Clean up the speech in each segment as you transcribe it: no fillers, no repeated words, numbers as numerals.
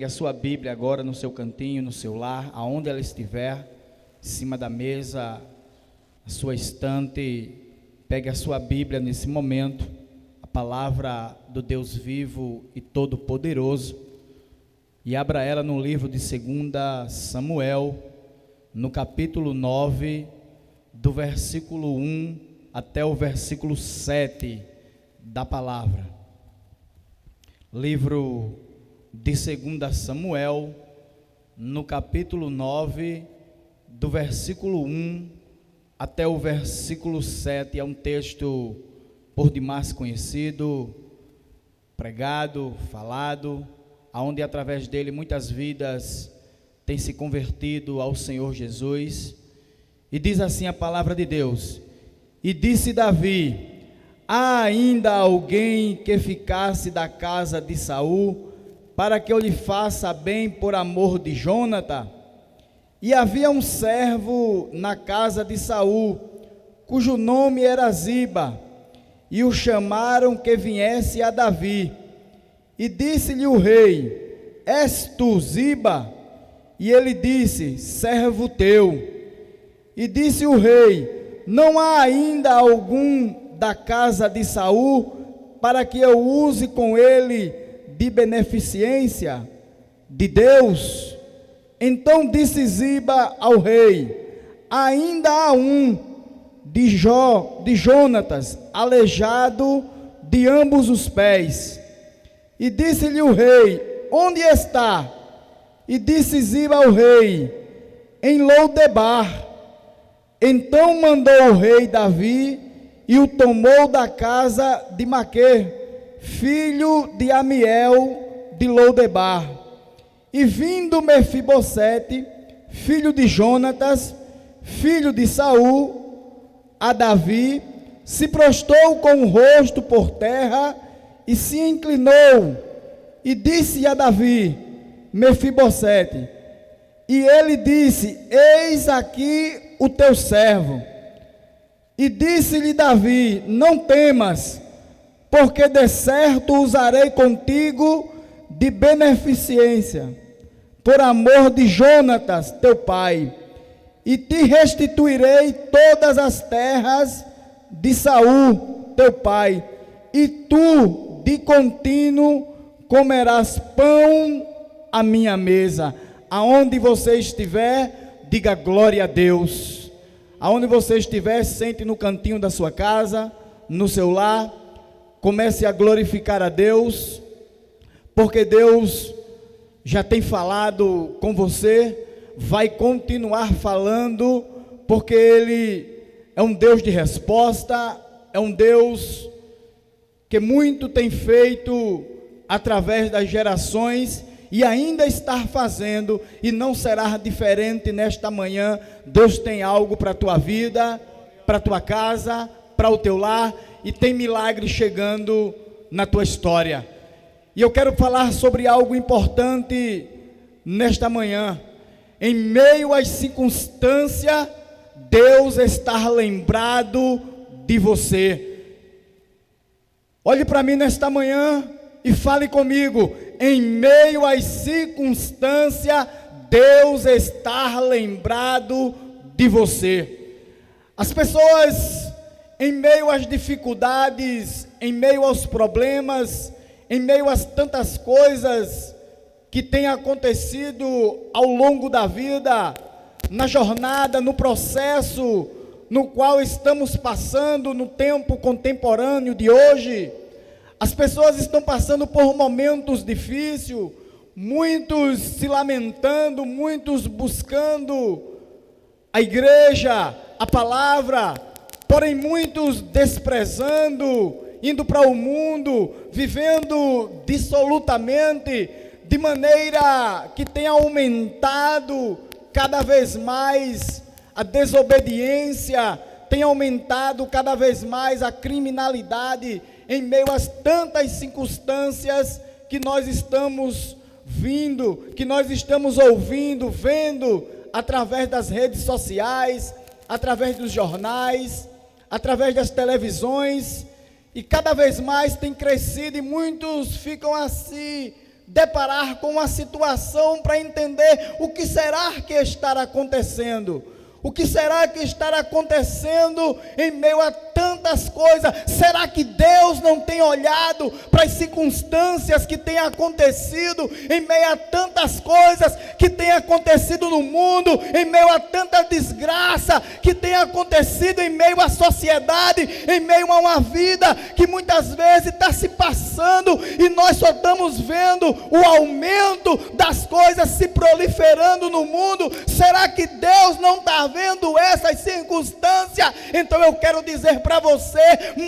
Pegue a sua Bíblia agora no seu cantinho, no seu lar, aonde ela estiver, em cima da mesa, a sua estante. Pegue a sua Bíblia nesse momento, a palavra do Deus vivo e todo-poderoso, e abra ela no livro de 2 Samuel, no capítulo 9, do versículo 1 até o versículo 7 da palavra. Livro de 2 Samuel, no capítulo 9, do versículo 1 até o versículo 7, é um texto por demais conhecido, pregado, falado, aonde através dele muitas vidas têm se convertido ao Senhor Jesus. E diz assim a palavra de Deus: e disse Davi: há ainda alguém que ficasse da casa de Saul, para que eu lhe faça bem por amor de Jônatan? E havia um servo na casa de Saul, cujo nome era Ziba, e o chamaram que viesse a Davi. E disse-lhe o rei: és tu Ziba? E ele disse: servo teu. E disse o rei: não há ainda algum da casa de Saul, para que eu use com ele de beneficência de Deus? Então disse Ziba ao rei: ainda há um de Jonatas, aleijado de ambos os pés. E disse-lhe o rei: onde está? E disse Ziba ao rei: em Lodebar. Então mandou o rei Davi e o tomou da casa de Maquê, filho de Amiel de Lodebar. E vindo Mefibosete, filho de Jonatas, filho de Saul, a Davi, se prostrou com o rosto por terra e se inclinou, e disse a Davi: Mefibosete. E ele disse: eis aqui o teu servo. E disse-lhe Davi: não temas, porque de certo usarei contigo de beneficência, por amor de Jonatas teu pai, e te restituirei todas as terras de Saul teu pai, e tu de contínuo comerás pão à minha mesa. Aonde você estiver, diga glória a Deus. Aonde você estiver, sente no cantinho da sua casa, no seu lar, comece a glorificar a Deus, porque Deus já tem falado com você, vai continuar falando, porque Ele é um Deus de resposta, é um Deus que muito tem feito através das gerações, e ainda está fazendo, e não será diferente nesta manhã. Deus tem algo para a tua vida, para a tua casa, para o teu lar, e tem milagre chegando na tua história. E eu quero falar sobre algo importante nesta manhã. Em meio às circunstâncias, Deus está lembrado de você. Olhe para mim nesta manhã e fale comigo: em meio às circunstâncias, Deus está lembrado de você. As pessoas, em meio às dificuldades, em meio aos problemas, em meio a tantas coisas que têm acontecido ao longo da vida, na jornada, no processo no qual estamos passando no tempo contemporâneo de hoje, as pessoas estão passando por momentos difíceis, muitos se lamentando, muitos buscando a igreja, a palavra, porém muitos desprezando, indo para o mundo, vivendo dissolutamente, de maneira que tem aumentado cada vez mais a desobediência, tem aumentado cada vez mais a criminalidade, em meio a tantas circunstâncias que nós estamos vindo, que nós estamos ouvindo, vendo, através das redes sociais, através dos jornais, através das televisões, e cada vez mais tem crescido, e muitos ficam assim, deparar com uma situação para entender o que será que estará acontecendo. O que será que estará acontecendo em meio a tantas coisas? Será que Deus não tem olhado para as circunstâncias que têm acontecido em meio a tantas coisas que têm acontecido no mundo, em meio a tanta desgraça que tem acontecido em meio à sociedade, em meio a uma vida que muitas vezes está se passando e nós só estamos vendo o aumento das coisas se proliferando no mundo? Será que Deus não está vendo essas circunstâncias? Então eu quero dizer para você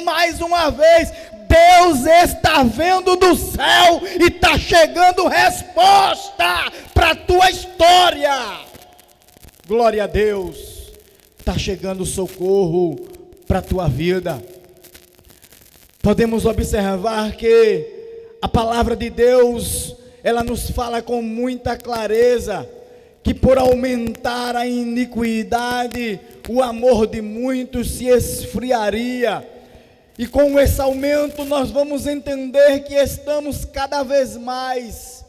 mais uma vez: Deus está vendo do céu e está chegando resposta para a tua história. Glória a Deus, está chegando socorro para a tua vida. Podemos observar que a palavra de Deus, ela nos fala com muita clareza que por aumentar a iniquidade, o amor de muitos se esfriaria. E com esse aumento nós vamos entender que estamos cada vez mais,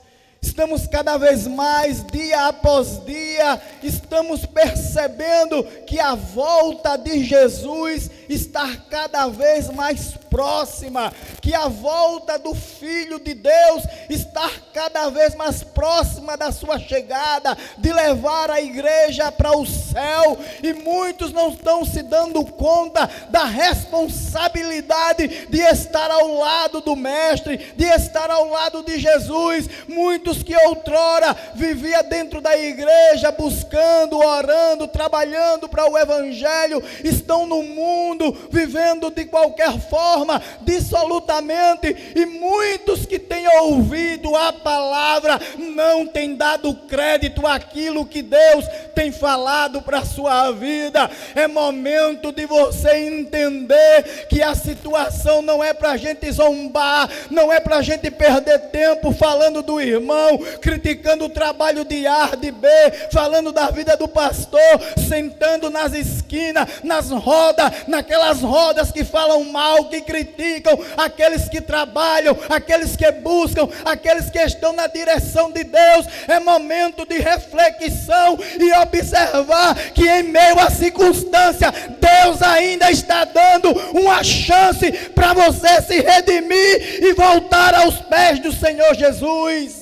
dia após dia, estamos percebendo que a volta de Jesus está cada vez mais próxima, que a volta do Filho de Deus está cada vez mais próxima da sua chegada, de levar a igreja para o céu, e muitos não estão se dando conta da responsabilidade de estar ao lado do Mestre, de estar ao lado de Jesus. Muitos que outrora vivia dentro da igreja, buscando, orando, trabalhando para o Evangelho, estão no mundo, vivendo de qualquer forma, dissolutamente, e muitos que têm ouvido a palavra não têm dado crédito àquilo que Deus tem falado para a sua vida. É momento de você entender que a situação não é para a gente zombar, não é para a gente perder tempo falando do irmão, criticando o trabalho de A, de B, falando da vida do pastor, sentando nas esquinas, nas rodas, naquelas rodas que falam mal, que criticam aqueles que trabalham, aqueles que buscam, aqueles que estão na direção de Deus. É momento de reflexão e observar que em meio à circunstância, Deus ainda está dando uma chance para você se redimir e voltar aos pés do Senhor Jesus.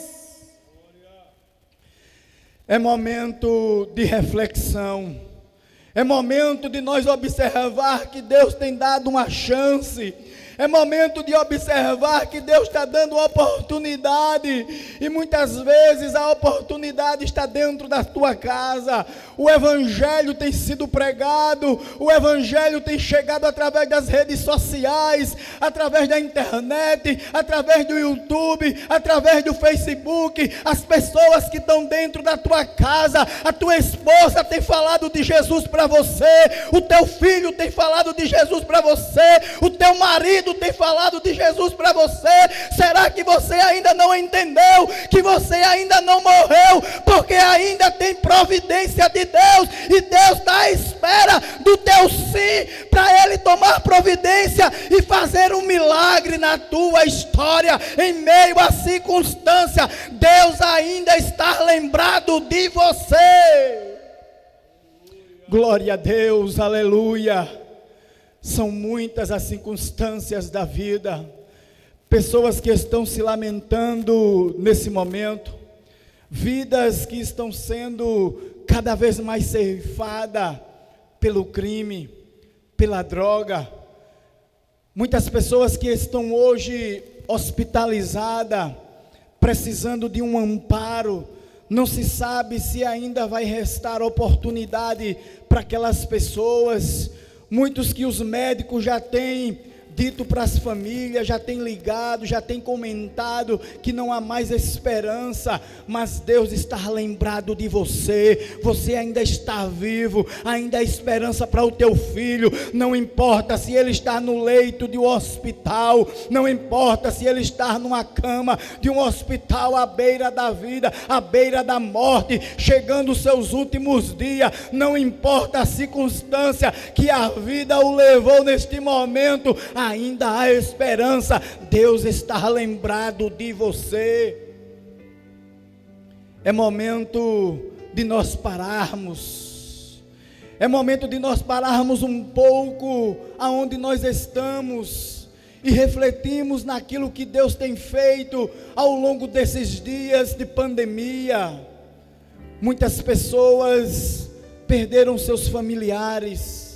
É momento de reflexão, é momento de nós observar que Deus tem dado uma chance, é momento de observar que Deus está dando uma oportunidade, e muitas vezes a oportunidade está dentro da tua casa. O Evangelho tem sido pregado, o Evangelho tem chegado através das redes sociais, através da internet, através do YouTube, através do Facebook. As pessoas que estão dentro da tua casa, a tua esposa tem falado de Jesus para você, o teu filho tem falado de Jesus para você, o teu marido tem falado de Jesus para você. Será que você ainda não entendeu que você ainda não morreu? Porque ainda tem providência de Deus, e Deus está à espera do teu sim, para Ele tomar providência e fazer um milagre na tua história. Em meio à circunstância, Deus ainda está lembrado de você. Glória a Deus, aleluia. São muitas as circunstâncias da vida, pessoas que estão se lamentando nesse momento, vidas que estão sendo cada vez mais ceifadas pelo crime, pela droga. Muitas pessoas que estão hoje hospitalizadas, precisando de um amparo. Não se sabe se ainda vai restar oportunidade para aquelas pessoas. Muitos que os médicos já têm dito para as famílias, já têm ligado, já têm comentado que não há mais esperança, mas Deus está lembrado de você. Você ainda está vivo, ainda há esperança para o teu filho. Não importa se ele está no leito de um hospital, não importa se ele está numa cama de um hospital à beira da vida, à beira da morte, chegando os seus últimos dias. Não importa a circunstância que a vida o levou neste momento, ainda há esperança. Deus está lembrado de você. É momento de nós pararmos. É momento de nós pararmos um pouco aonde nós estamos e refletirmos naquilo que Deus tem feito ao longo desses dias de pandemia. Muitas pessoas perderam seus familiares.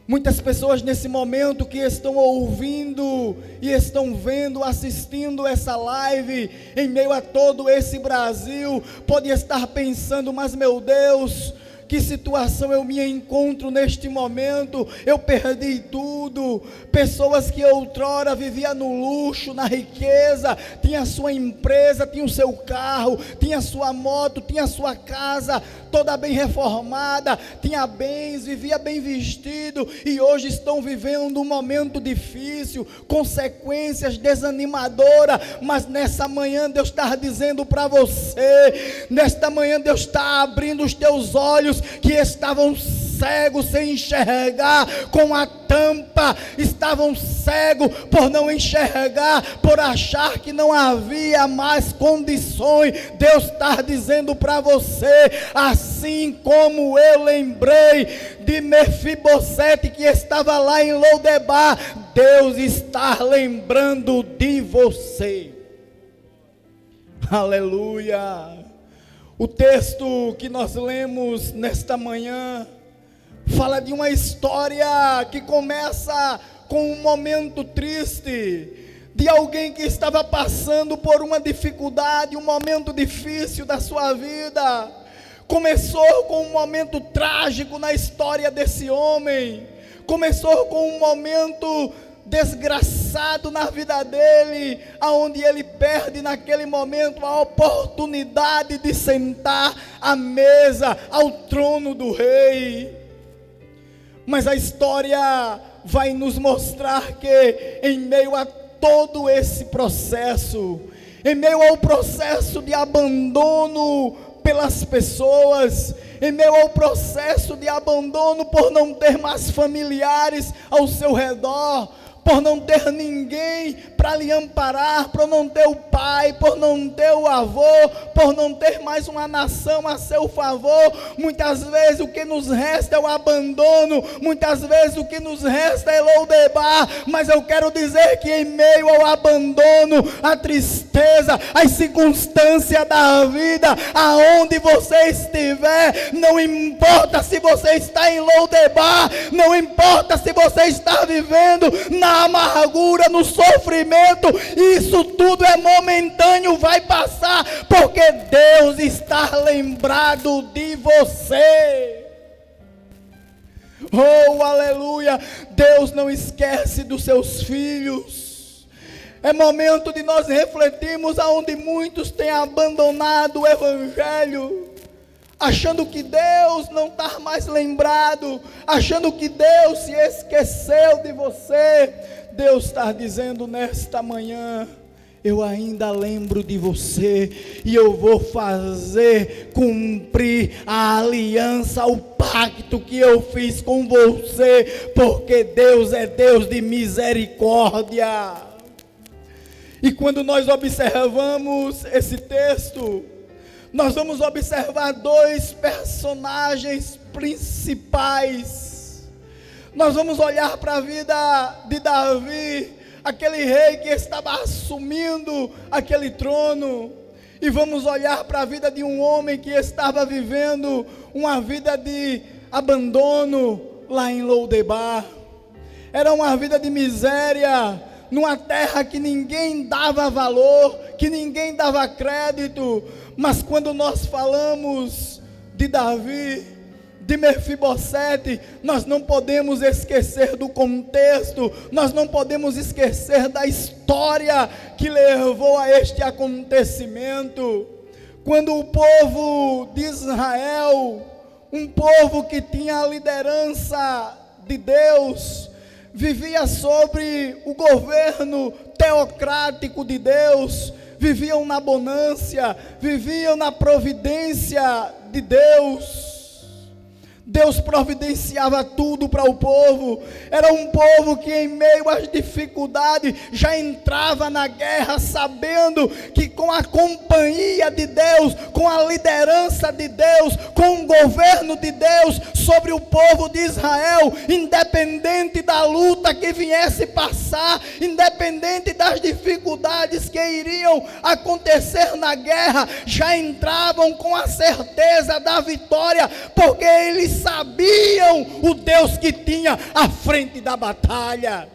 Muitas pessoas nesse momento que estão ouvindo e estão vendo, assistindo essa live, em meio a todo esse Brasil, podem estar pensando: mas meu Deus, que situação eu me encontro neste momento? Eu perdi tudo. Pessoas que outrora viviam no luxo, na riqueza, tinha sua empresa, tinha o seu carro, tinha sua moto, tinha sua casa toda bem reformada, tinha bens, vivia bem vestido, e hoje estão vivendo um momento difícil, consequências desanimadoras. Mas nessa manhã Deus está dizendo para você, nesta manhã Deus está abrindo os teus olhos que estavam cegos sem enxergar com a tampa, estavam cegos por não enxergar, por achar que não havia mais condições. Deus está dizendo para você: assim como eu lembrei de Mefibosete que estava lá em Lodebar, Deus está lembrando de você. Aleluia. O texto que nós lemos nesta manhã fala de uma história que começa com um momento triste, de alguém que estava passando por uma dificuldade, um momento difícil da sua vida. Começou com um momento trágico na história desse homem, começou com um momento desgraçado na vida dele, aonde ele perde naquele momento a oportunidade de sentar à mesa, ao trono do rei. Mas a história vai nos mostrar que em meio a todo esse processo, em meio ao processo de abandono pelas pessoas, em meio ao processo de abandono por não ter mais familiares ao seu redor, por não ter ninguém para lhe amparar, por não ter o pai, por não ter o avô, por não ter mais uma nação a seu favor, muitas vezes o que nos resta é o abandono, muitas vezes o que nos resta é Lodebar. Mas eu quero dizer que em meio ao abandono, a tristeza, as circunstâncias da vida, aonde você estiver, não importa se você está em Lodebar, não importa se você está vivendo na amargura, no sofrimento, isso tudo é momentâneo, vai passar, porque Deus está lembrado de você. Oh, aleluia! Deus não esquece dos seus filhos. É momento de nós refletirmos aonde muitos têm abandonado o evangelho, achando que Deus não está mais lembrado, achando que Deus se esqueceu de você. Deus está dizendo nesta manhã: eu ainda lembro de você, e eu vou fazer cumprir a aliança, o pacto que eu fiz com você, porque Deus é Deus de misericórdia. E quando nós observamos esse texto, nós vamos observar dois personagens principais. Nós vamos olhar para a vida de Davi, aquele rei que estava assumindo aquele trono, e vamos olhar para a vida de um homem que estava vivendo uma vida de abandono lá em Lodebar. Era uma vida de miséria, numa terra que ninguém dava valor, que ninguém dava crédito. Mas quando nós falamos de Davi, de Mefibosete, nós não podemos esquecer do contexto, nós não podemos esquecer da história que levou a este acontecimento. Quando o povo de Israel, um povo que tinha a liderança de Deus, vivia sobre o governo teocrático de Deus, viviam na bonância, viviam na providência de Deus. Deus providenciava tudo para o povo. Era um povo que em meio às dificuldades já entrava na guerra, sabendo que com a companhia de Deus, com a liderança de Deus, com o governo de Deus sobre o povo de Israel, independente da luta que viesse passar, independente das dificuldades que iriam acontecer na guerra, já entravam com a certeza da vitória, porque eles sabiam o Deus que tinha à frente da batalha.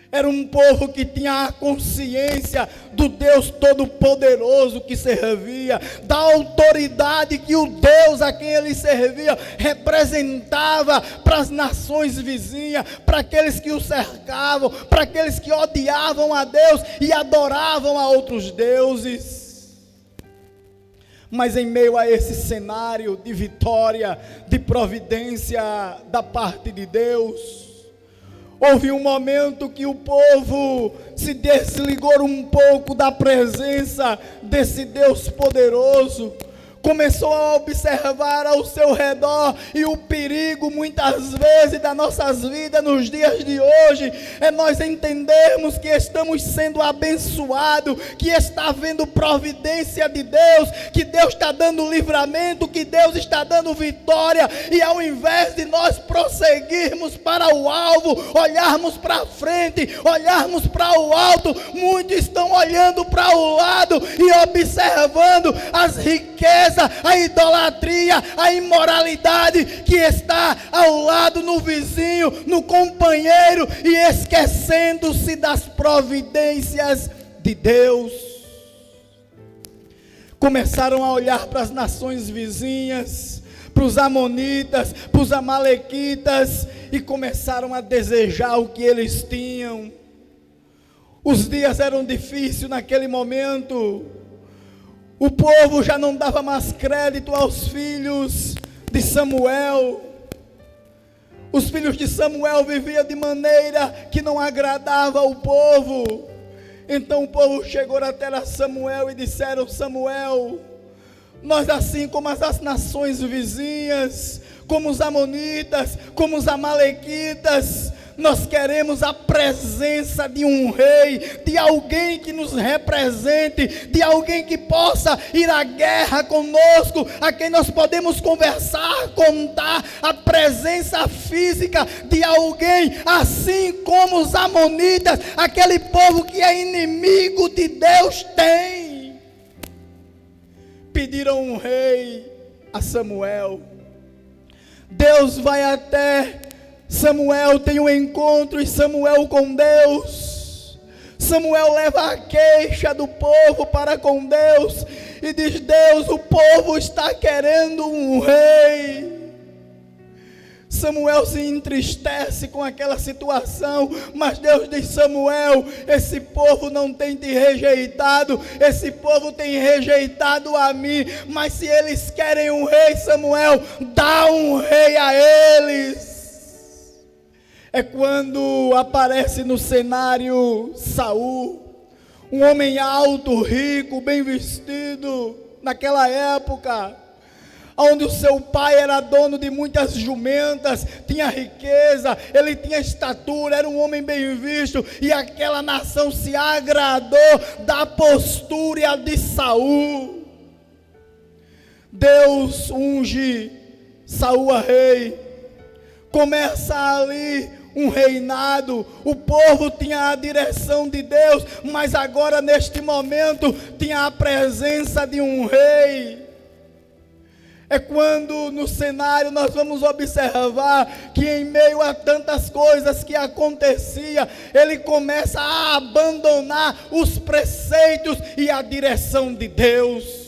Era um povo que tinha a consciência do Deus Todo-Poderoso que servia, da autoridade que o Deus a quem ele servia representava para as nações vizinhas, para aqueles que o cercavam, para aqueles que odiavam a Deus e adoravam a outros deuses. Mas em meio a esse cenário de vitória, de providência da parte de Deus, houve um momento que o povo se desligou um pouco da presença desse Deus poderoso, começou a observar ao seu redor, e o perigo muitas vezes das nossas vidas nos dias de hoje é nós entendermos que estamos sendo abençoados, que está havendo providência de Deus, que Deus está dando livramento, que Deus está dando vitória, e ao invés de nós prosseguirmos para o alvo, olharmos para frente, olharmos para o alto, muitos estão olhando para o lado e observando as riquezas, a idolatria, a imoralidade que está ao lado, no vizinho, no companheiro, e esquecendo-se das providências de Deus. Começaram a olhar para as nações vizinhas, para os amonitas, para os amalequitas, e começaram a desejar o que eles tinham. Os dias eram difíceis naquele momento. O povo já não dava mais crédito aos filhos de Samuel. Os filhos de Samuel viviam de maneira que não agradava ao povo. Então o povo chegou até a Samuel e disseram: Samuel, nós, assim como as nações vizinhas, como os amonitas, como os amalequitas, nós queremos a presença de um rei, de alguém que nos represente, de alguém que possa ir à guerra conosco, a quem nós podemos conversar, contar, a presença física de alguém, assim como os amonitas, aquele povo que é inimigo de Deus, tem. Pediram um rei a Samuel. Deus vai até Samuel, tem um encontro, e Samuel com Deus. Samuel leva a queixa do povo para com Deus e diz: Deus, o povo está querendo um rei. Samuel se entristece com aquela situação, mas Deus diz: Samuel, esse povo não tem te rejeitado, esse povo tem rejeitado a mim, mas se eles querem um rei, Samuel, dá um rei a eles. É quando aparece no cenário Saul, um homem alto, rico, bem vestido, naquela época, onde o seu pai era dono de muitas jumentas, tinha riqueza, ele tinha estatura, era um homem bem visto, e aquela nação se agradou da postura de Saul. Deus unge Saul a rei, começa ali um reinado. O povo tinha a direção de Deus, mas agora neste momento tinha a presença de um rei. É quando no cenário nós vamos observar que em meio a tantas coisas que acontecia, ele começa a abandonar os preceitos e a direção de Deus.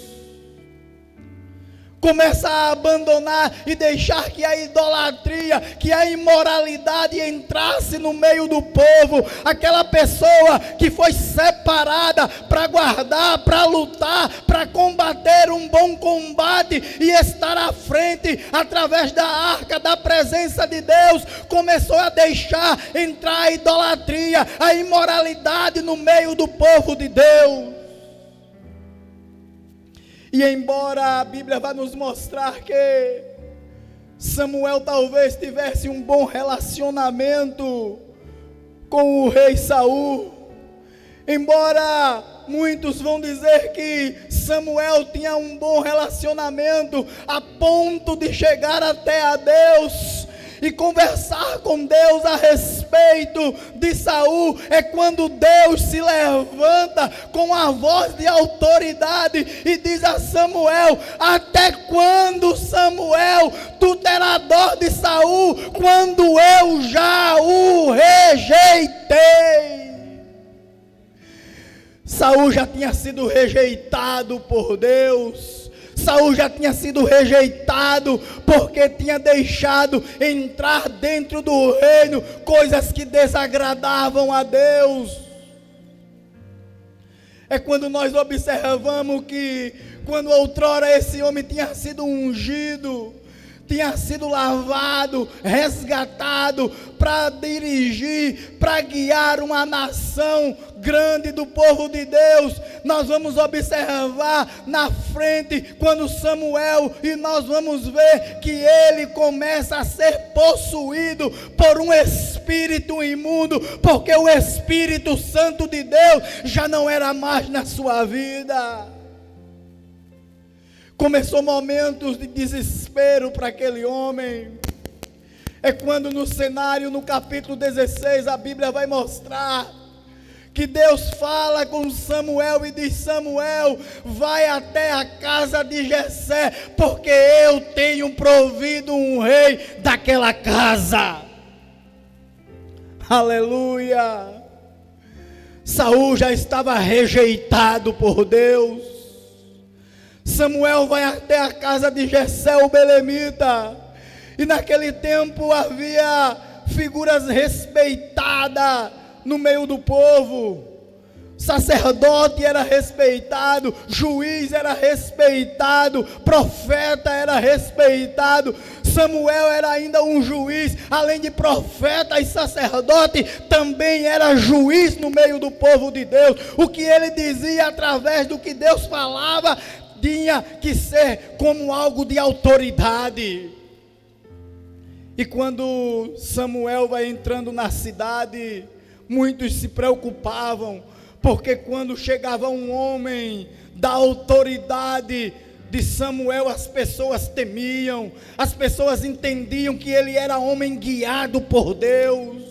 Começa a abandonar e deixar que a idolatria, que a imoralidade entrasse no meio do povo. Aquela pessoa que foi separada para guardar, para lutar, para combater um bom combate e estar à frente através da arca da presença de Deus, começou a deixar entrar a idolatria, a imoralidade no meio do povo de Deus. E embora a Bíblia vá nos mostrar que Samuel talvez tivesse um bom relacionamento com o rei Saul, embora muitos vão dizer que Samuel tinha um bom relacionamento a ponto de chegar até a Deus e conversar com Deus a respeito de Saul. É quando Deus se levanta com a voz de autoridade e diz a Samuel: até quando, Samuel, tu terás dó de Saul, quando eu já o rejeitei? Saul já tinha sido rejeitado por Deus. Saul já tinha sido rejeitado porque tinha deixado entrar dentro do reino coisas que desagradavam a Deus. É quando nós observamos que, quando outrora esse homem tinha sido ungido, tinha sido lavado, resgatado para dirigir, para guiar uma nação grande do povo de Deus, nós vamos observar na frente, quando Samuel, e nós vamos ver que ele começa a ser possuído por um espírito imundo, porque o Espírito Santo de Deus já não era mais na sua vida. Começou momentos de desespero para aquele homem. É quando no cenário, no capítulo 16, a Bíblia vai mostrar que Deus fala com Samuel e diz: Samuel, vai até a casa de Jessé, porque eu tenho provido um rei daquela casa. Aleluia. Saul já estava rejeitado por Deus. Samuel vai até a casa de Jessé o belemita, e naquele tempo havia figuras respeitadas no meio do povo. Sacerdote era respeitado, juiz era respeitado, profeta era respeitado. Samuel era ainda um juiz, além de profeta e sacerdote, também era juiz no meio do povo de Deus. O que ele dizia através do que Deus falava tinha que ser como algo de autoridade. E quando Samuel vai entrando na cidade, muitos se preocupavam, porque quando chegava um homem da autoridade de Samuel, as pessoas temiam, as pessoas entendiam que ele era homem guiado por Deus.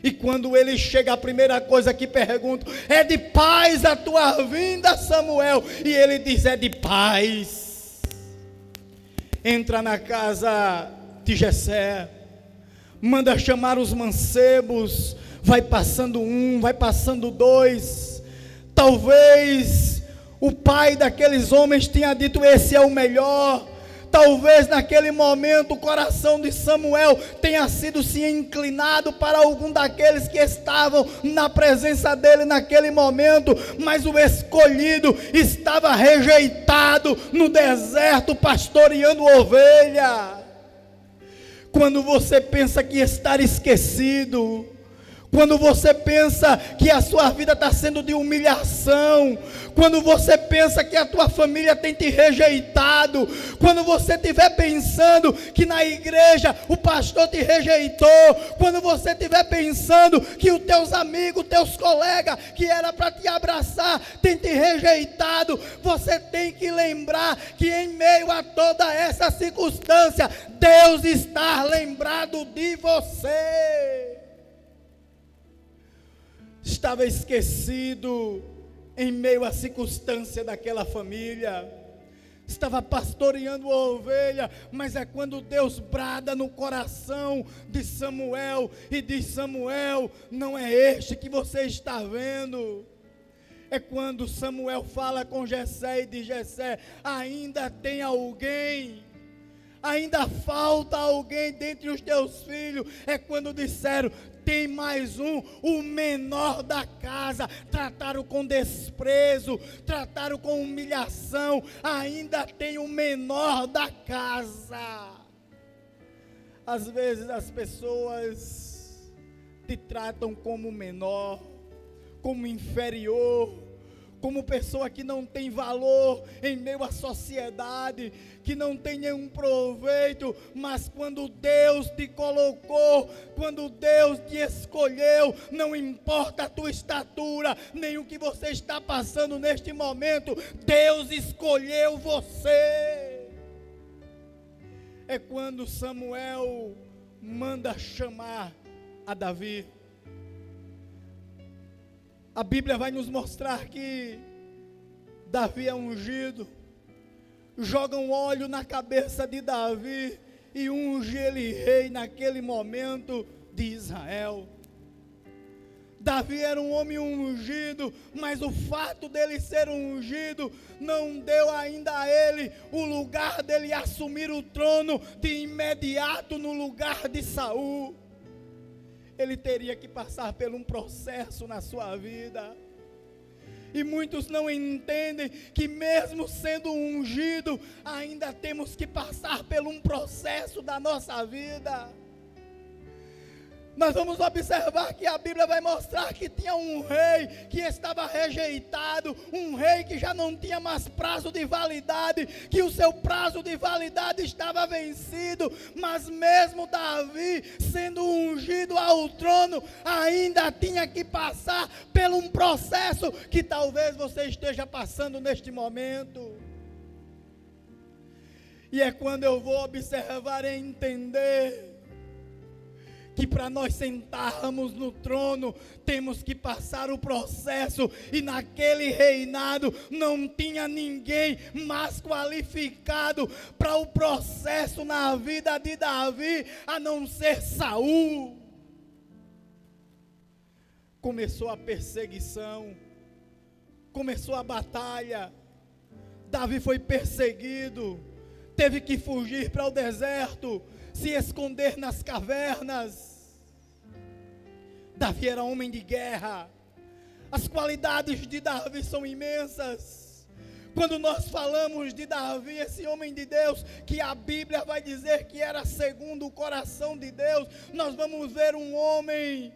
E quando ele chega, a primeira coisa que pergunto: é de paz a tua vinda, Samuel? E ele diz: é de paz. Entra na casa de Jessé, manda chamar os mancebos, vai passando um, vai passando dois. Talvez o pai daqueles homens tenha dito: esse é o melhor. Talvez naquele momento o coração de Samuel tenha sido se inclinado para algum daqueles que estavam na presença dele naquele momento, mas o escolhido estava rejeitado no deserto, pastoreando ovelha. Quando você pensa que está esquecido, quando você pensa que a sua vida está sendo de humilhação, quando você pensa que a tua família tem te rejeitado, quando você estiver pensando que na igreja o pastor te rejeitou, quando você estiver pensando que os teus amigos, teus colegas, que era para te abraçar, tem te rejeitado, você tem que lembrar que em meio a toda essa circunstância, Deus está lembrado de você. Estava esquecido em meio à circunstância daquela família, estava pastoreando a ovelha, mas é quando Deus brada no coração de Samuel e diz: Samuel, não é este que você está vendo. É quando Samuel fala com Jessé e diz: Jessé, ainda tem alguém, ainda falta alguém dentre os teus filhos. É quando disseram: tem mais um, o menor da casa. Trataram com desprezo, trataram com humilhação. Ainda tem o menor da casa. Às vezes as pessoas te tratam como menor, como inferior, como pessoa que não tem valor em meio à sociedade, que não tem nenhum proveito, mas quando Deus te colocou, quando Deus te escolheu, não importa a tua estatura, nem o que você está passando neste momento, Deus escolheu você. É quando Samuel manda chamar a Davi. A Bíblia vai nos mostrar que Davi é ungido, jogam óleo na cabeça de Davi e unge ele rei naquele momento de Israel. Davi era um homem ungido, mas o fato dele ser ungido não deu ainda a ele o lugar dele assumir o trono de imediato no lugar de Saul. Ele teria que passar por um processo na sua vida. E muitos não entendem que mesmo sendo ungido, ainda temos que passar por um processo da nossa vida. Nós vamos observar que a Bíblia vai mostrar que tinha um rei que estava rejeitado, um rei que já não tinha mais prazo de validade, que o seu prazo de validade estava vencido, mas mesmo Davi sendo ungido ao trono, ainda tinha que passar por um processo que talvez você esteja passando neste momento. E é quando eu vou observar e entender que para nós sentarmos no trono, temos que passar o processo, e naquele reinado não tinha ninguém mais qualificado para o processo na vida de Davi, a não ser Saul. Começou a perseguição, começou a batalha, Davi foi perseguido, teve que fugir para o deserto, se esconder nas cavernas. Davi era homem de guerra. As qualidades de Davi são imensas. Quando nós falamos de Davi, esse homem de Deus, que a Bíblia vai dizer que era segundo o coração de Deus, nós vamos ver um homem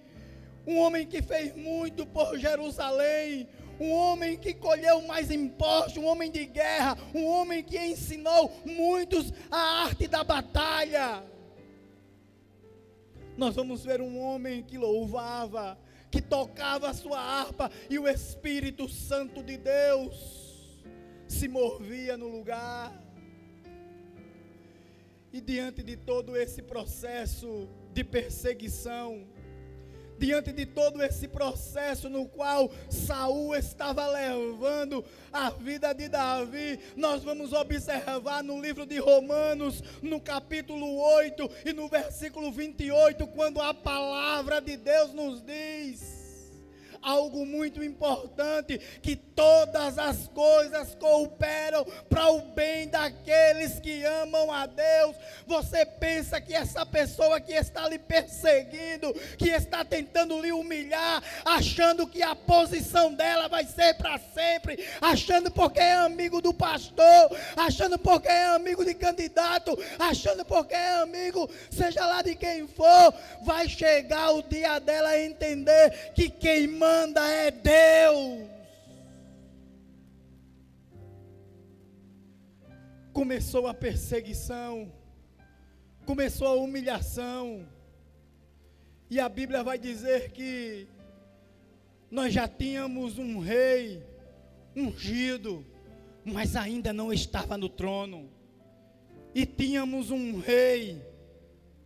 que fez muito por Jerusalém, um homem que colheu mais impostos, um homem de guerra, um homem que ensinou muitos a arte da batalha. Nós vamos ver um homem que louvava, que tocava a sua harpa, e o Espírito Santo de Deus se movia no lugar. E diante de todo esse processo de perseguição, diante de todo esse processo no qual Saul estava levando a vida de Davi, nós vamos observar no livro de Romanos, no capítulo 8 e no versículo 28, quando a palavra de Deus nos diz algo muito importante, que todas as coisas cooperam para o bem daqueles que amam a Deus. Você pensa que essa pessoa que está lhe perseguindo, que está tentando lhe humilhar, achando que a posição dela vai ser para sempre, achando porque é amigo do pastor, achando porque é amigo de candidato, achando porque é amigo, seja lá de quem for, vai chegar o dia dela entender que quem manda é Deus. Começou a perseguição, começou a humilhação, e a Bíblia vai dizer que nós já tínhamos um rei ungido, mas ainda não estava no trono, e tínhamos um rei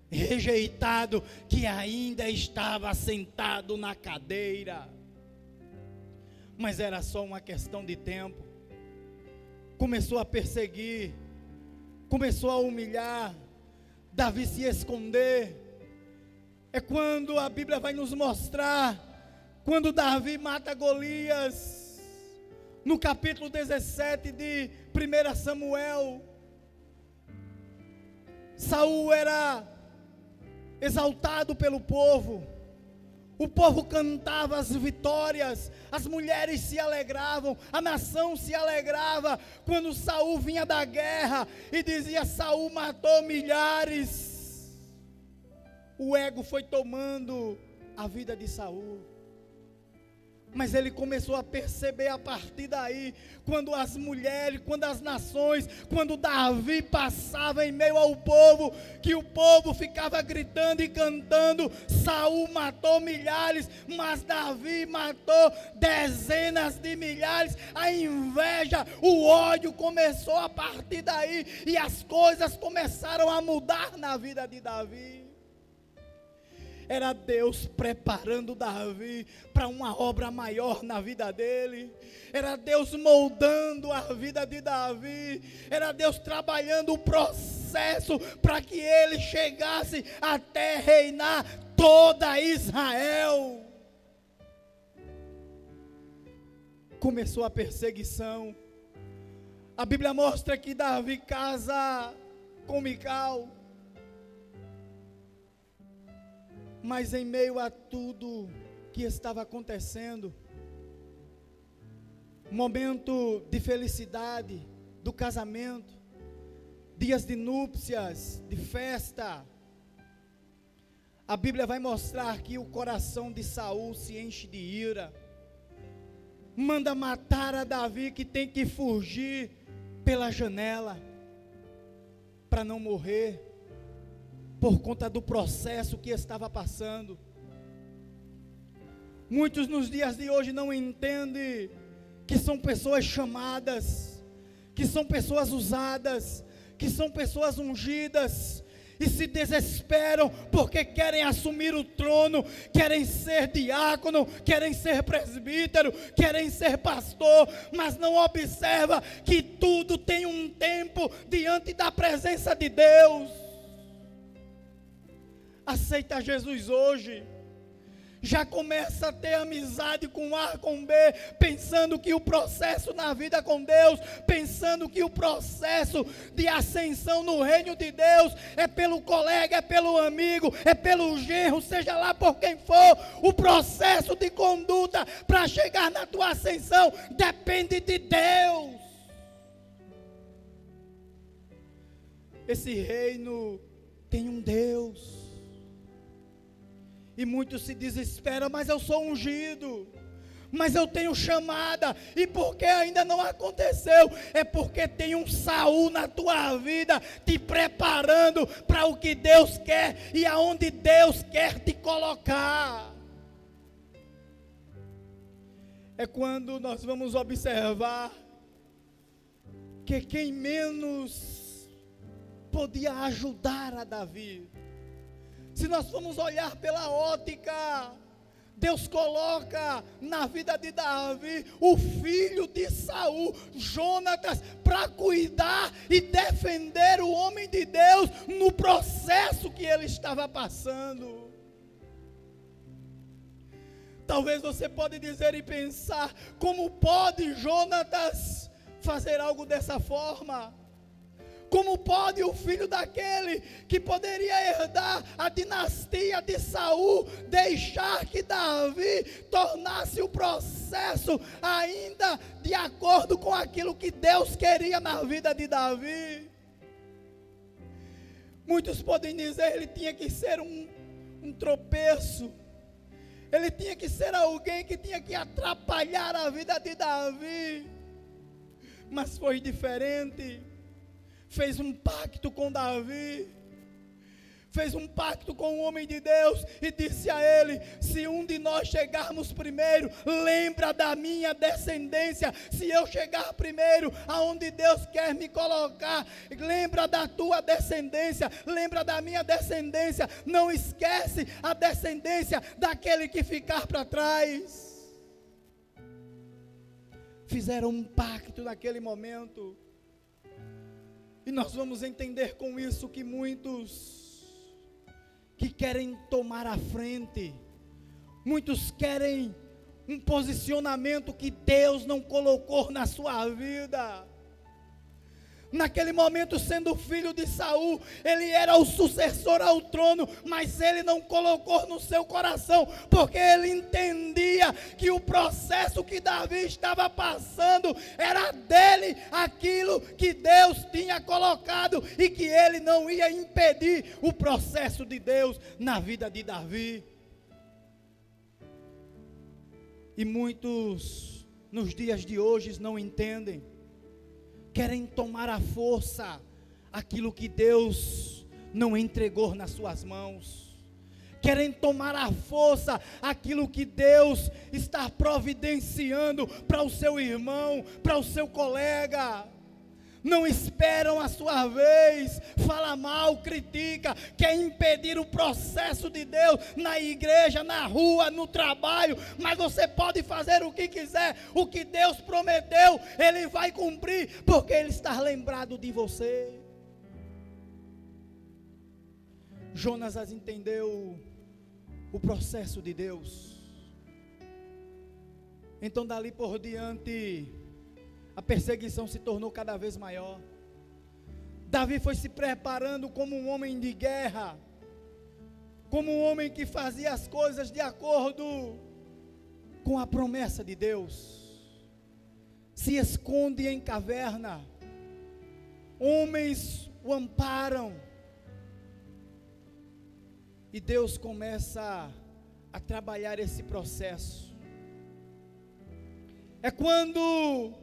rejeitado que ainda estava sentado na cadeira. Mas era só uma questão de tempo. Começou a perseguir, começou a humilhar, Davi se esconder. É quando a Bíblia vai nos mostrar, quando Davi mata Golias, no capítulo 17 de 1 Samuel. Saul era exaltado pelo povo, o povo cantava as vitórias, as mulheres se alegravam, a nação se alegrava, quando Saul vinha da guerra, e dizia: Saul matou milhares. O ego foi tomando a vida de Saul, Mas ele começou a perceber a partir daí, quando as mulheres, quando as nações, quando Davi passava em meio ao povo, que o povo ficava gritando e cantando: Saul matou milhares, mas Davi matou dezenas de milhares. A inveja, o ódio começou a partir daí, e as coisas começaram a mudar na vida de Davi. Era Deus preparando Davi para uma obra maior na vida dele. Era Deus moldando a vida de Davi. Era Deus trabalhando o processo para que ele chegasse até reinar toda Israel. Começou a perseguição. A Bíblia mostra que Davi casa com Mical. Mas em meio a tudo que estava acontecendo, momento de felicidade, do casamento, dias de núpcias, de festa, a Bíblia vai mostrar que o coração de Saul se enche de ira, manda matar a Davi, que tem que fugir pela janela, para não morrer, por conta do processo que estava passando. Muitos nos dias de hoje não entendem que são pessoas chamadas, que são pessoas usadas, que são pessoas ungidas, e se desesperam porque querem assumir o trono, querem ser diácono, querem ser presbítero, querem ser pastor, mas não observa que tudo tem um tempo diante da presença de Deus. Aceita Jesus hoje, já começa a ter amizade com A, com B, pensando que o processo na vida com Deus, pensando que o processo de ascensão no reino de Deus é pelo colega, é pelo amigo, é pelo genro, seja lá por quem for. O processo de conduta para chegar na tua ascensão depende de Deus. Esse reino tem um Deus. E muitos se desesperam: mas eu sou ungido, mas eu tenho chamada, e porque ainda não aconteceu? É porque tem um Saul na tua vida, te preparando para o que Deus quer, e aonde Deus quer te colocar. É quando nós vamos observar que quem menos podia ajudar a Davi, se nós formos olhar pela ótica, Deus coloca na vida de Davi o filho de Saul, Jonatas, para cuidar e defender o homem de Deus no processo que ele estava passando. Talvez você pode dizer e pensar: como pode Jonatas fazer algo dessa forma? Como pode o filho daquele que poderia herdar a dinastia de Saul deixar que Davi tornasse o processo ainda de acordo com aquilo que Deus queria na vida de Davi? Muitos podem dizer: ele tinha que ser um tropeço, ele tinha que ser alguém que tinha que atrapalhar a vida de Davi. Mas foi diferente. Fez um pacto com Davi, fez um pacto com o homem de Deus, e disse a ele: se um de nós chegarmos primeiro, lembra da minha descendência. Se eu chegar primeiro aonde Deus quer me colocar, lembra da tua descendência, lembra da minha descendência, não esquece a descendência daquele que ficar para trás. Fizeram um pacto naquele momento. E nós vamos entender com isso que muitos que querem tomar a frente, muitos querem um posicionamento que Deus não colocou na sua vida. Naquele momento, sendo filho de Saul, ele era o sucessor ao trono, mas ele não colocou no seu coração, porque ele entendia que o processo que Davi estava passando era dele, aquilo que Deus tinha colocado, e que ele não ia impedir o processo de Deus na vida de Davi. E muitos nos dias de hoje não entendem, querem tomar à força aquilo que Deus não entregou nas suas mãos, querem tomar à força aquilo que Deus está providenciando para o seu irmão, para o seu colega. Não esperam a sua vez, fala mal, critica, quer impedir o processo de Deus na igreja, na rua, no trabalho. Mas você pode fazer o que quiser, o que Deus prometeu, Ele vai cumprir, porque Ele está lembrado de você. Jonas entendeu o processo de Deus. Então dali por diante, a perseguição se tornou cada vez maior. Davi foi se preparando como um homem de guerra, como um homem que fazia as coisas de acordo com a promessa de Deus. Se esconde em caverna, homens o amparam, e Deus começa a trabalhar esse processo. É quando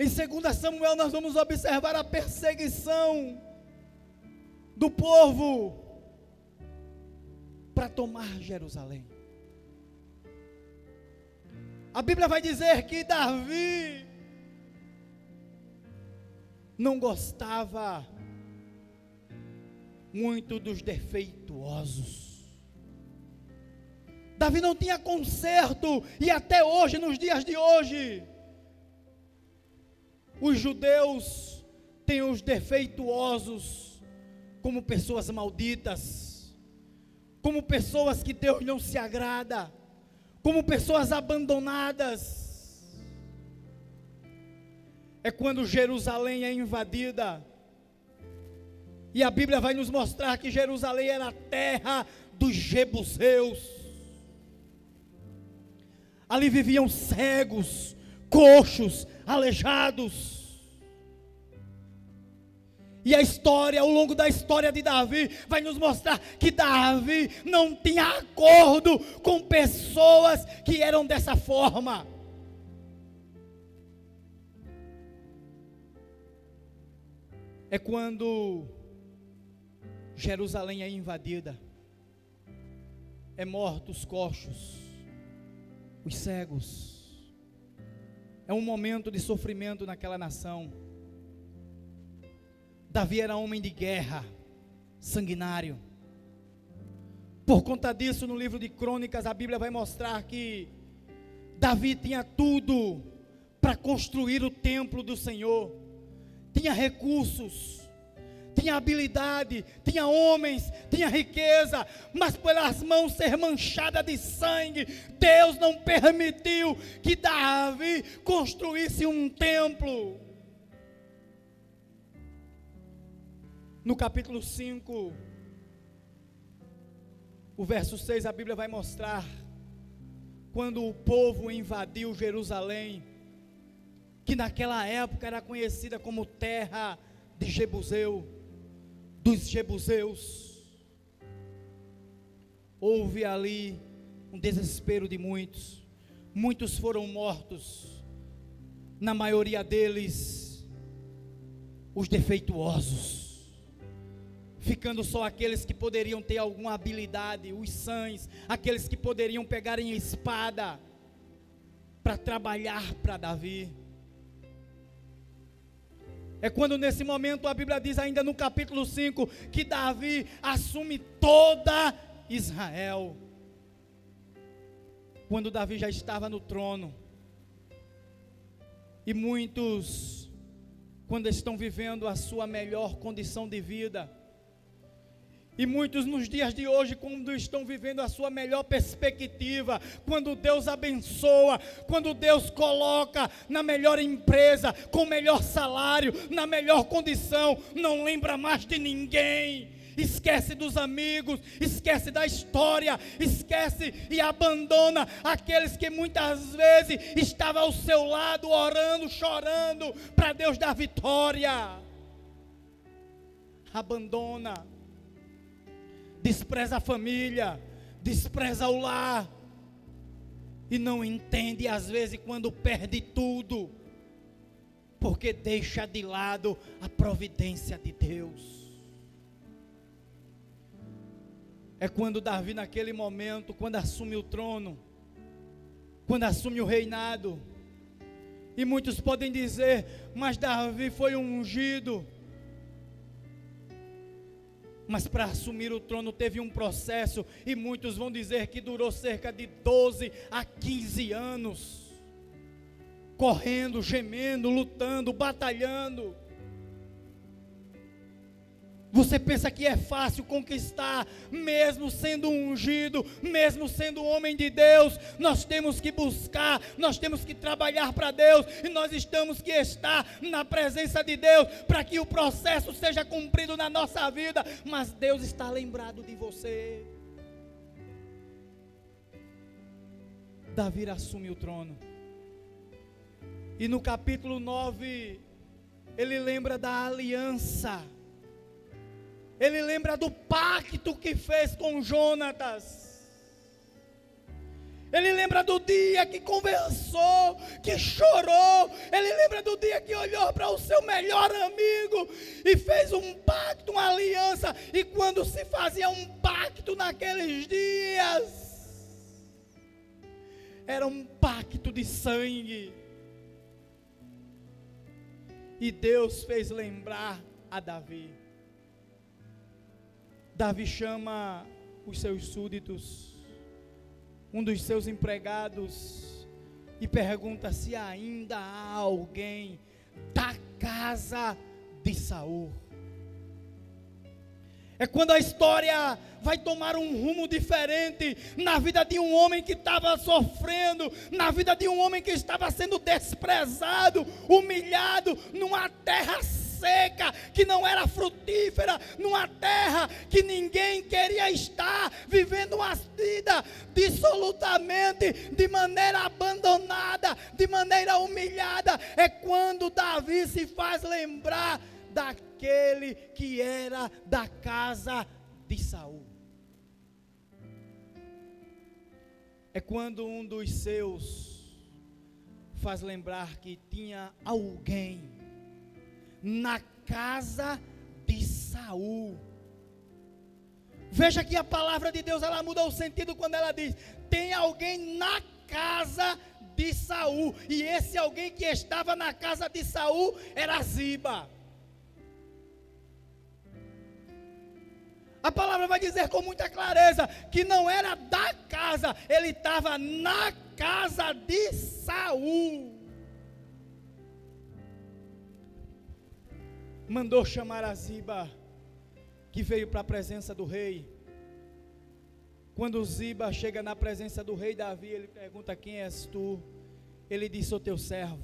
em 2 Samuel nós vamos observar a perseguição do povo para tomar Jerusalém. A Bíblia vai dizer que Davi não gostava muito dos defeituosos. Davi não tinha conserto, e até hoje, nos dias de hoje, os judeus têm os defeituosos como pessoas malditas, como pessoas que Deus não se agrada, como pessoas abandonadas. É quando Jerusalém é invadida, e a Bíblia vai nos mostrar que Jerusalém era a terra dos jebuseus. Ali viviam cegos, coxos, aleijados. E a história, ao longo da história de Davi, vai nos mostrar que Davi não tinha acordo com pessoas que eram dessa forma. É quando Jerusalém é invadida, é mortos os coxos, os cegos. É um momento de sofrimento naquela nação. Davi era homem de guerra, sanguinário. Por conta disso, no livro de Crônicas, a Bíblia vai mostrar que Davi tinha tudo para construir o templo do Senhor. Tinha recursos, tinha habilidade, tinha homens, tinha riqueza, mas pelas mãos ser manchada de sangue, Deus não permitiu que Davi construísse um templo. No capítulo 5, o verso 6, a Bíblia vai mostrar quando o povo invadiu Jerusalém, que naquela época era conhecida como terra de Jebuseu, dos jebuseus. Houve ali um desespero de muitos. Muitos foram mortos, na maioria deles os defeituosos, ficando só aqueles que poderiam ter alguma habilidade, os sãs, aqueles que poderiam pegar em espada para trabalhar para Davi. É quando nesse momento a Bíblia diz ainda no capítulo 5, que Davi assume toda Israel. Quando Davi já estava no trono, e muitos, quando estão vivendo a sua melhor condição de vida, e muitos nos dias de hoje, quando estão vivendo a sua melhor perspectiva, quando Deus abençoa, quando Deus coloca na melhor empresa, com o melhor salário, na melhor condição, não lembra mais de ninguém, esquece dos amigos, esquece da história, esquece e abandona aqueles que muitas vezes estavam ao seu lado, orando, chorando, para Deus dar vitória. Abandona. Despreza a família, despreza o lar, e não entende às vezes quando perde tudo, porque deixa de lado a providência de Deus. É quando Davi, naquele momento, quando assume o trono, quando assume o reinado, e muitos podem dizer, mas Davi foi ungido. Mas para assumir o trono teve um processo, e muitos vão dizer que durou cerca de 12 a 15 anos, correndo, gemendo, lutando, batalhando. Você pensa que é fácil conquistar, mesmo sendo ungido, mesmo sendo homem de Deus? Nós temos que buscar, nós temos que trabalhar para Deus, e nós temos que estar na presença de Deus, para que o processo seja cumprido na nossa vida, mas Deus está lembrado de você. Davi assume o trono, e no capítulo 9, ele lembra da aliança, ele lembra do pacto que fez com Jonatas, ele lembra do dia que conversou, que chorou, ele lembra do dia que olhou para o seu melhor amigo, e fez um pacto, uma aliança, e quando se fazia um pacto naqueles dias, era um pacto de sangue, e Deus fez lembrar a Davi. Davi chama os seus súditos, um dos seus empregados, e pergunta se ainda há alguém da casa de Saul. É quando a história vai tomar um rumo diferente na vida de um homem que estava sofrendo, na vida de um homem que estava sendo desprezado, humilhado, numa terra seca, que não era frutífera, numa terra que ninguém queria estar, vivendo uma vida dissolutamente, de maneira abandonada, de maneira humilhada. É quando Davi se faz lembrar daquele que era da casa de Saul. É quando um dos seus faz lembrar que tinha alguém na casa de Saul. Veja que a palavra de Deus, ela muda o sentido quando ela diz: tem alguém na casa de Saul. E esse alguém que estava na casa de Saul era Ziba. A palavra vai dizer com muita clareza que não era da casa, ele estava na casa de Saul. Mandou chamar a Ziba, que veio para a presença do rei. Quando Ziba chega na presença do rei Davi, ele pergunta: quem és tu? Ele diz: sou teu servo.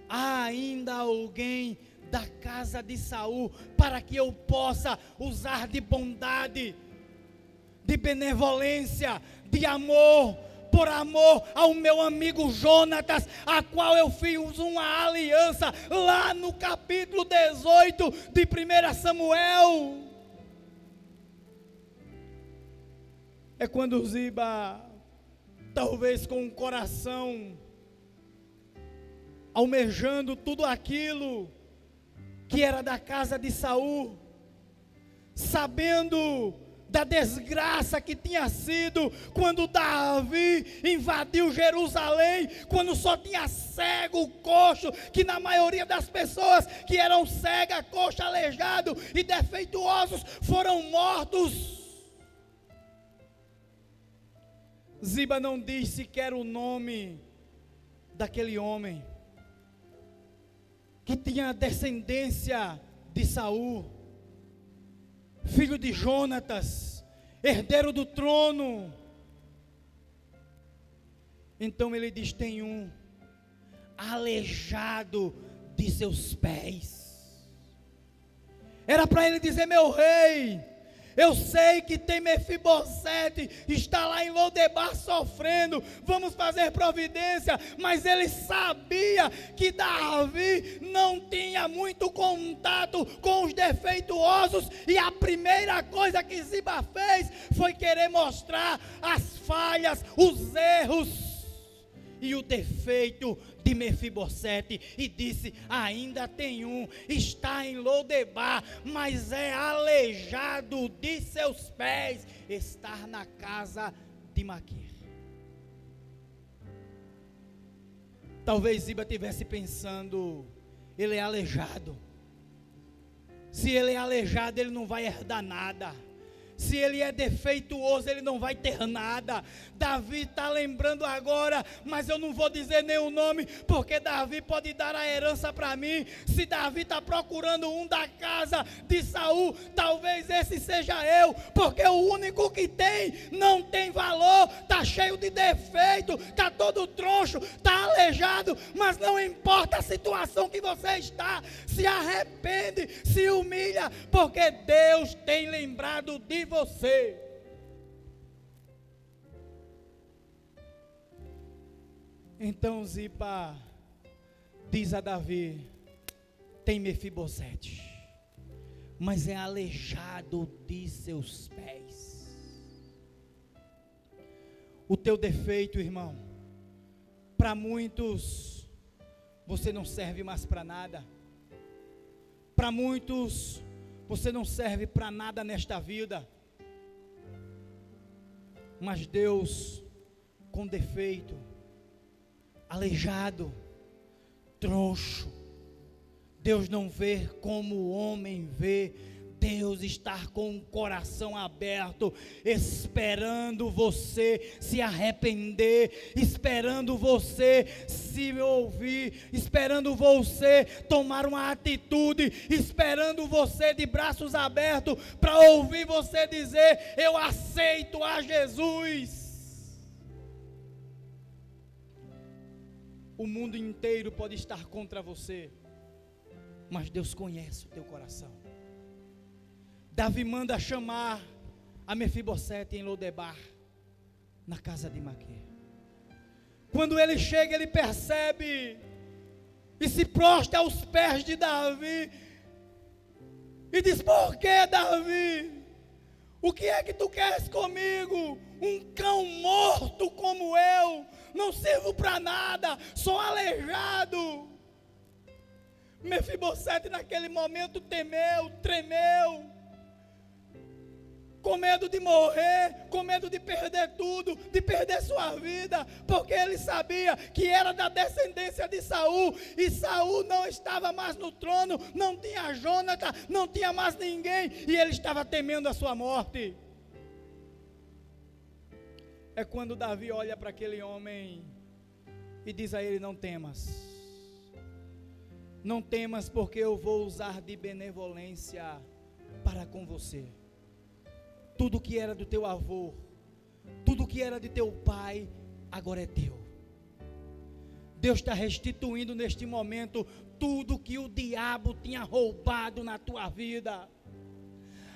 Há ainda alguém da casa de Saul, para que eu possa usar de bondade, de benevolência, de amor, por amor ao meu amigo Jonatas, a qual eu fiz uma aliança, lá no capítulo 18 de 1 Samuel. É quando Ziba, talvez com o coração almejando tudo aquilo que era da casa de Saul, sabendo da desgraça que tinha sido quando Davi invadiu Jerusalém, quando só tinha cego, coxo, que na maioria das pessoas que eram cega, coxa, aleijado e defeituosos foram mortos. Ziba não diz sequer o nome daquele homem que tinha descendência de Saul, filho de Jonatas, herdeiro do trono. Então ele diz: tem um aleijado de seus pés. Era para ele dizer: meu rei, Eu sei que tem Mefibosete, está lá em Lodebar sofrendo, vamos fazer providência. Mas ele sabia que Davi não tinha muito contato com os defeituosos, e a primeira coisa que Ziba fez foi querer mostrar as falhas, os erros e o defeito de Mefibosete, e disse: ainda tem um, está em Lodebar, mas é aleijado de seus pés, está na casa de Maquir. Talvez Ziba estivesse pensando: ele é aleijado, se ele é aleijado ele não vai herdar nada, se ele é defeituoso, ele não vai ter nada. Davi está lembrando agora, mas eu não vou dizer nenhum nome, porque Davi pode dar a herança para mim. Se Davi está procurando um da casa de Saul, talvez esse seja eu, porque o único que tem, não tem valor, está cheio de defeito, está todo troncho, está aleijado. Mas não importa a situação que você está, se arrepende, se humilha, porque Deus tem lembrado de você. Então Ziba diz a Davi: tem Mefibosete, mas é aleijado de seus pés. O teu defeito, irmão, para muitos você não serve mais para nada. Para muitos você não serve para nada nesta vida. Mas Deus, com defeito, aleijado, troncho, Deus não vê como o homem vê. Deus está com o coração aberto, esperando você se arrepender, esperando você se ouvir, esperando você tomar uma atitude, esperando você de braços abertos para ouvir você dizer: eu aceito a Jesus. O mundo inteiro pode estar contra você, mas Deus conhece o teu coração. Davi manda chamar a Mefibosete em Lodebar, na casa de Maquir. Quando ele chega, ele percebe e se prostra aos pés de Davi e diz: por que, Davi? O que é que tu queres comigo? Um cão morto como eu, não sirvo para nada, sou aleijado. Mefibosete naquele momento temeu, tremeu, com medo de morrer, com medo de perder tudo, de perder sua vida, porque ele sabia que era da descendência de Saul, e Saul não estava mais no trono, não tinha Jonathan, não tinha mais ninguém, e ele estava temendo a sua morte. É quando Davi olha para aquele homem e diz a ele: não temas, não temas, porque eu vou usar de benevolência para com você. Tudo que era do teu avô, tudo que era de teu pai, agora é teu. Deus está restituindo neste momento tudo que o diabo tinha roubado na tua vida.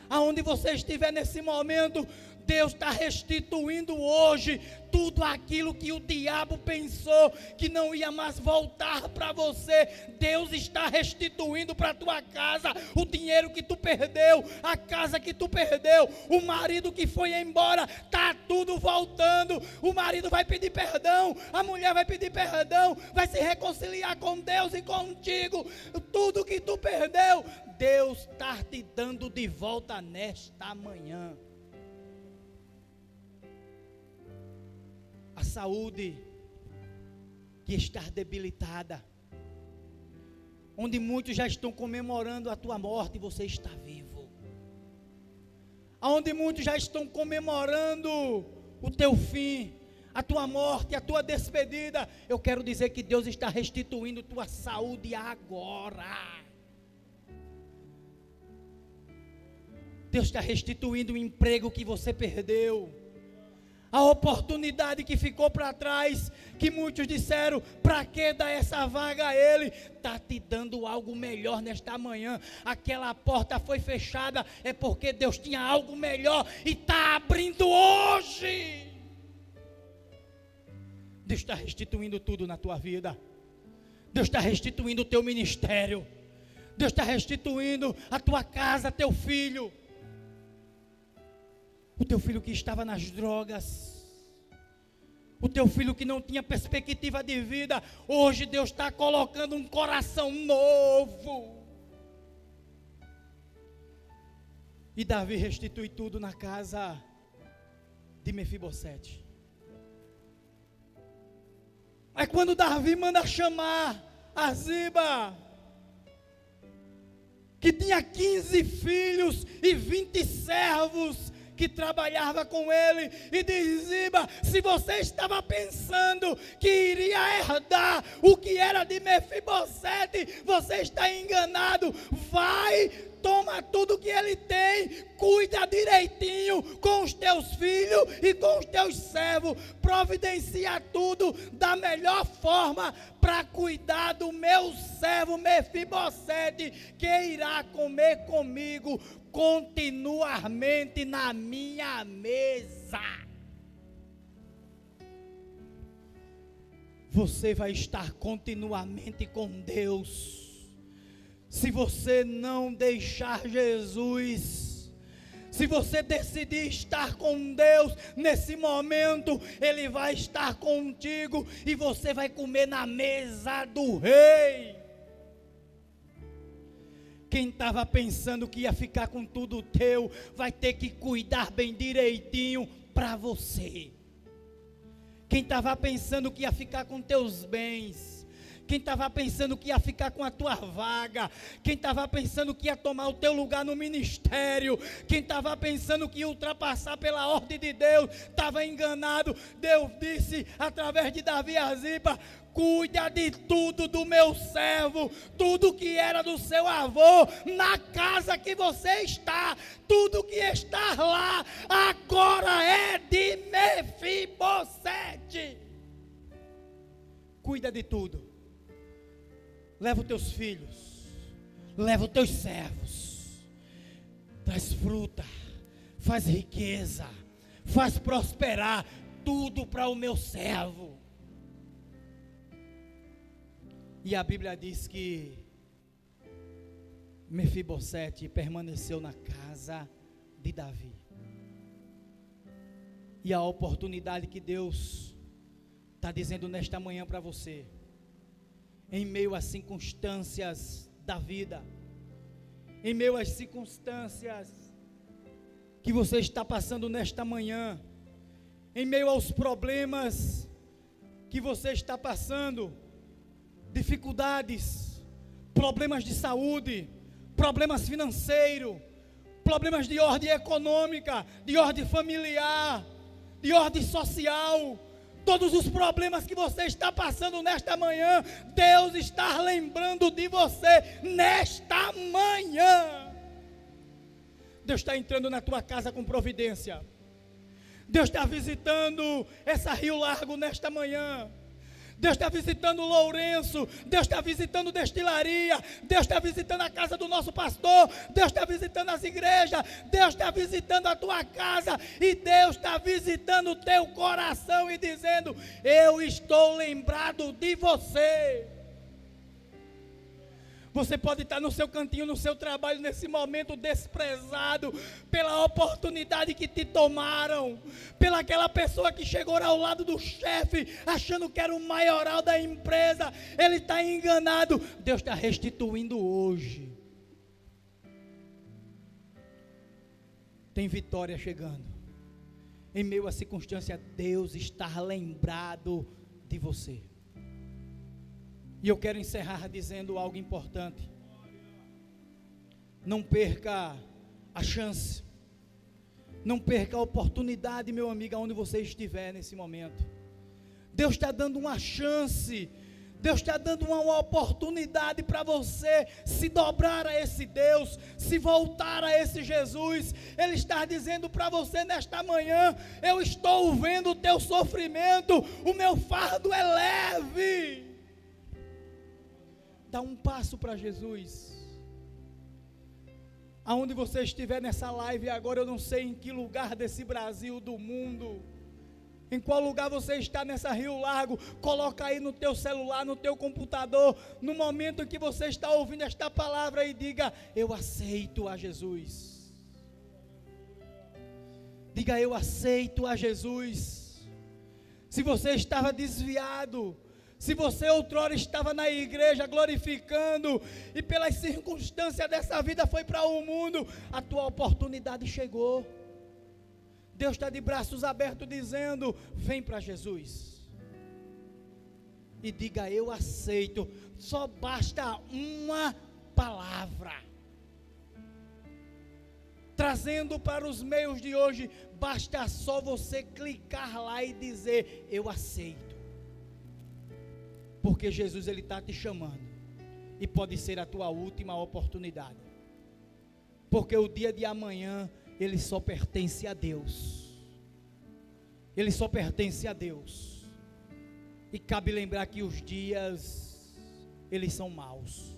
Aonde você estiver nesse momento, Deus está restituindo hoje tudo aquilo que o diabo pensou que não ia mais voltar para você. Deus está restituindo para a tua casa o dinheiro que tu perdeu, a casa que tu perdeu, o marido que foi embora, está tudo voltando. O marido vai pedir perdão, a mulher vai pedir perdão, vai se reconciliar com Deus e contigo. Tudo que tu perdeu, Deus está te dando de volta nesta manhã. A saúde que está debilitada, onde muitos já estão comemorando a tua morte, você está vivo. Onde muitos já estão comemorando o teu fim, a tua morte, a tua despedida, eu quero dizer que Deus está restituindo tua saúde agora. Deus está restituindo o emprego que você perdeu, A oportunidade que ficou para trás, que muitos disseram, para que dar essa vaga a ele? Está te dando algo melhor nesta manhã. Aquela porta foi fechada, é porque Deus tinha algo melhor e está abrindo hoje. Deus está restituindo tudo na tua vida. Deus está restituindo o teu ministério. Deus está restituindo a tua casa, teu filho. O teu filho que estava nas drogas, o teu filho que não tinha perspectiva de vida, hoje Deus está colocando um coração novo. E Davi restitui tudo na casa de Mefibosete. Aí quando Davi manda chamar a Ziba, que tinha 15 filhos e 20 servos, que trabalhava com ele, e diz: Ziba, se você estava pensando que iria herdar o que era de Mefibosete, você está enganado. Vai, toma tudo que ele tem, cuida direitinho com os teus filhos e com os teus servos, providencia tudo da melhor forma para cuidar do meu servo Mefibosete, que irá comer comigo continuamente na minha mesa. Você vai estar continuamente com Deus. Se você não deixar Jesus, se você decidir estar com Deus nesse momento, Ele vai estar contigo e você vai comer na mesa do rei. Quem estava pensando que ia ficar com tudo teu, vai ter que cuidar bem direitinho para você. Quem estava pensando que ia ficar com teus bens, quem estava pensando que ia ficar com a tua vaga, quem estava pensando que ia tomar o teu lugar no ministério, quem estava pensando que ia ultrapassar pela ordem de Deus, estava enganado. Deus disse através de Davi a Ziba: cuida de tudo do meu servo, tudo que era do seu avô, na casa que você está, tudo que está lá, agora é de Mefibosete. Cuida de tudo. Leva os teus filhos, leva os teus servos, traz fruta, faz riqueza, faz prosperar, tudo para o meu servo. E a Bíblia diz que Mefibosete permaneceu na casa de Davi. E a oportunidade que Deus está dizendo nesta manhã para você, em meio às circunstâncias da vida, em meio às circunstâncias que você está passando nesta manhã, em meio aos problemas que você está passando, dificuldades, problemas de saúde, problemas financeiros, problemas de ordem econômica, de ordem familiar, de ordem social, todos os problemas que você está passando nesta manhã, Deus está lembrando de você nesta manhã. Deus está entrando na tua casa com providência. Deus está visitando essa Rio Largo nesta manhã. Deus está visitando Lourenço, Deus está visitando Destilaria, Deus está visitando a casa do nosso pastor, Deus está visitando as igrejas, Deus está visitando a tua casa, e Deus está visitando o teu coração e dizendo: eu estou lembrado de você. Você pode estar no seu cantinho, no seu trabalho, nesse momento desprezado pela oportunidade que te tomaram, pela aquela pessoa que chegou ao lado do chefe, achando que era o maioral da empresa. Ele está enganado. Deus está restituindo hoje. Tem vitória chegando. Em meio à circunstância, Deus está lembrado de você. E eu quero encerrar dizendo algo importante. Não perca a chance. Não perca a oportunidade, meu amigo, aonde você estiver nesse momento. Deus está dando uma chance Deus está dando uma oportunidade para você se dobrar a esse Deus, se voltar a esse Jesus. Ele está dizendo para você nesta manhã: eu estou vendo o teu sofrimento, o meu fardo é leve. Dá um passo para Jesus. Aonde você estiver nessa live agora, eu não sei em que lugar desse Brasil, do mundo, em qual lugar você está nessa Rio Largo, coloca aí no teu celular, no teu computador, no momento em que você está ouvindo esta palavra, e diga: eu aceito a Jesus. Diga: eu aceito a Jesus. Se você estava desviado, se você outrora estava na igreja glorificando, e pelas circunstâncias dessa vida foi para o mundo, a tua oportunidade chegou. Deus está de braços abertos dizendo: vem para Jesus. E diga: eu aceito. Só basta uma palavra. Trazendo para os meios de hoje, basta só você clicar lá e dizer: eu aceito. Porque Jesus, Ele está te chamando, e pode ser a tua última oportunidade, porque o dia de amanhã, ele só pertence a Deus. Ele só pertence a Deus. E cabe lembrar que os dias, eles são maus.